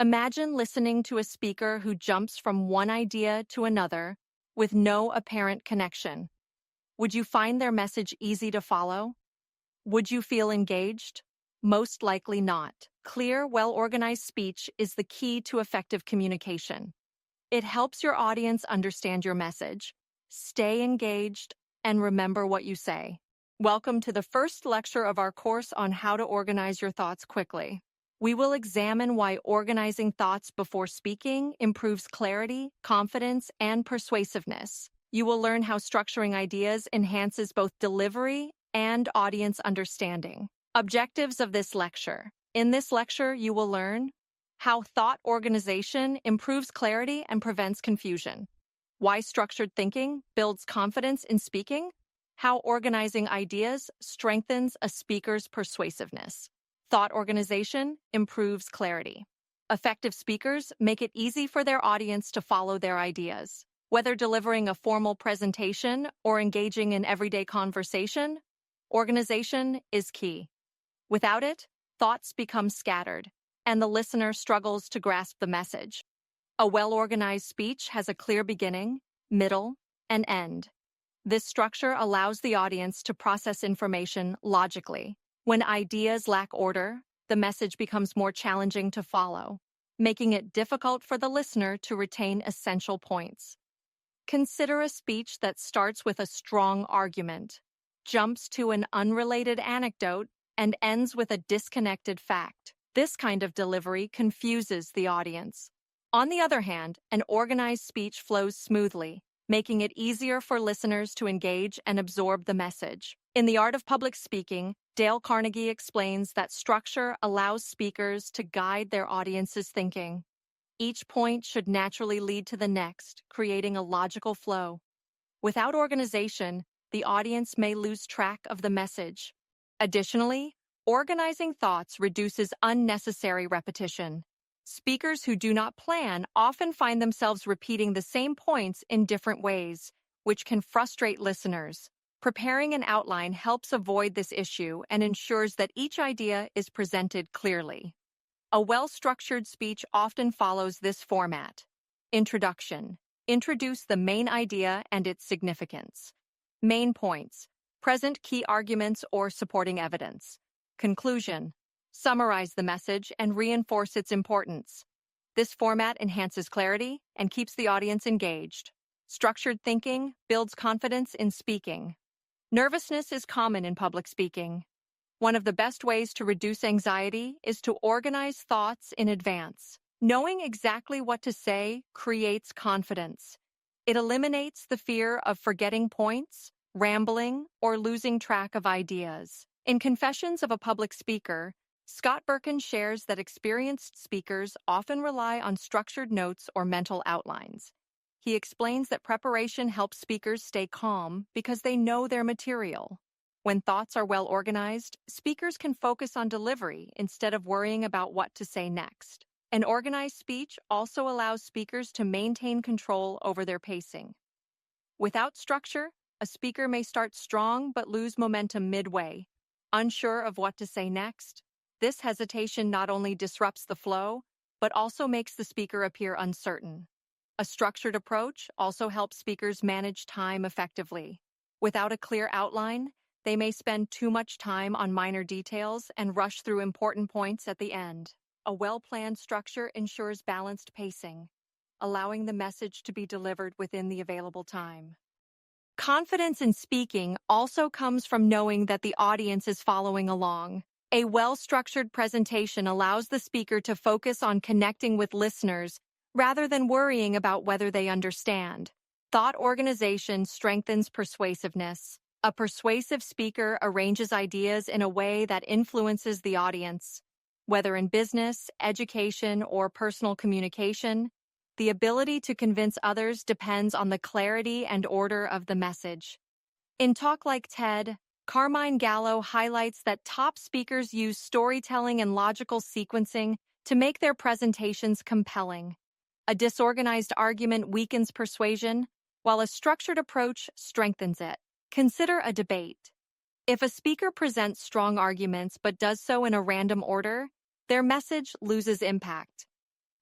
Imagine listening to a speaker who jumps from one idea to another with no apparent connection. Would you find their message easy to follow? Would you feel engaged? Most likely not. Clear, well-organized speech is the key to effective communication. It helps your audience understand your message, stay engaged, and remember what you say. Welcome to the first lecture of our course on how to organize your thoughts quickly. We will examine why organizing thoughts before speaking improves clarity, confidence, and persuasiveness. You will learn how structuring ideas enhances both delivery and audience understanding. Objectives of this lecture. In this lecture, you will learn how thought organization improves clarity and prevents confusion, why structured thinking builds confidence in speaking, how organizing ideas strengthens a speaker's persuasiveness. Thought organization improves clarity. Effective speakers make it easy for their audience to follow their ideas. Whether delivering a formal presentation or engaging in everyday conversation, organization is key. Without it, thoughts become scattered, and the listener struggles to grasp the message. A well-organized speech has a clear beginning, middle, and end. This structure allows the audience to process information logically. When ideas lack order, the message becomes more challenging to follow, making it difficult for the listener to retain essential points. Consider a speech that starts with a strong argument, jumps to an unrelated anecdote, and ends with a disconnected fact. This kind of delivery confuses the audience. On the other hand, an organized speech flows smoothly, making it easier for listeners to engage and absorb the message. In The Art of Public Speaking, Dale Carnegie explains that structure allows speakers to guide their audience's thinking. Each point should naturally lead to the next, creating a logical flow. Without organization, the audience may lose track of the message. Additionally, organizing thoughts reduces unnecessary repetition. Speakers who do not plan often find themselves repeating the same points in different ways, which can frustrate listeners. Preparing an outline helps avoid this issue and ensures that each idea is presented clearly. A well-structured speech often follows this format. Introduction. Introduce the main idea and its significance. Main points. Present key arguments or supporting evidence. Conclusion. Summarize the message and reinforce its importance. This format enhances clarity and keeps the audience engaged. Structured thinking builds confidence in speaking. Nervousness is common in public speaking. One of the best ways to reduce anxiety is to organize thoughts in advance. Knowing exactly what to say creates confidence. It eliminates the fear of forgetting points, rambling, or losing track of ideas. In Confessions of a Public Speaker, Scott Birkin shares that experienced speakers often rely on structured notes or mental outlines. He explains that preparation helps speakers stay calm because they know their material. When thoughts are well organized, speakers can focus on delivery instead of worrying about what to say next. An organized speech also allows speakers to maintain control over their pacing. Without structure, a speaker may start strong but lose momentum midway, unsure of what to say next. This hesitation not only disrupts the flow, but also makes the speaker appear uncertain. A structured approach also helps speakers manage time effectively. Without a clear outline, they may spend too much time on minor details and rush through important points at the end. A well-planned structure ensures balanced pacing, allowing the message to be delivered within the available time. Confidence in speaking also comes from knowing that the audience is following along. A well-structured presentation allows the speaker to focus on connecting with listeners rather than worrying about whether they understand. Thought organization strengthens persuasiveness. A persuasive speaker arranges ideas in a way that influences the audience. Whether in business, education, or personal communication, the ability to convince others depends on the clarity and order of the message. In Talk Like TED, Carmine Gallo highlights that top speakers use storytelling and logical sequencing to make their presentations compelling. A disorganized argument weakens persuasion, while a structured approach strengthens it. Consider a debate. If a speaker presents strong arguments but does so in a random order, their message loses impact.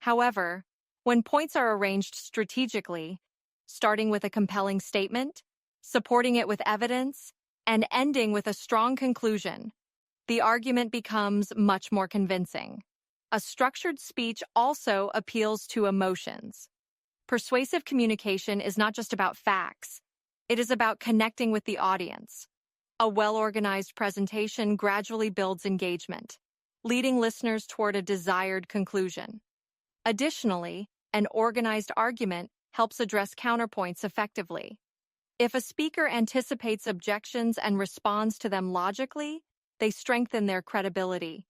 However, when points are arranged strategically, starting with a compelling statement, supporting it with evidence, and ending with a strong conclusion, the argument becomes much more convincing. A structured speech also appeals to emotions. Persuasive communication is not just about facts, it is about connecting with the audience. A well-organized presentation gradually builds engagement, leading listeners toward a desired conclusion. Additionally, an organized argument helps address counterpoints effectively. If a speaker anticipates objections and responds to them logically, they strengthen their credibility.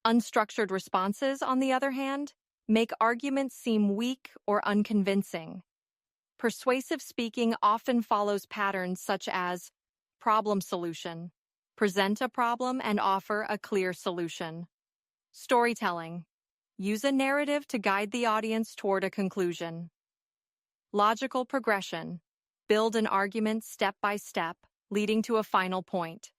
Unstructured responses, on the other hand, make arguments seem weak or unconvincing. Persuasive speaking often follows patterns such as problem solution, present a problem and offer a clear solution. Storytelling, use a narrative to guide the audience toward a conclusion. Logical progression, build an argument step by step, leading to a final point.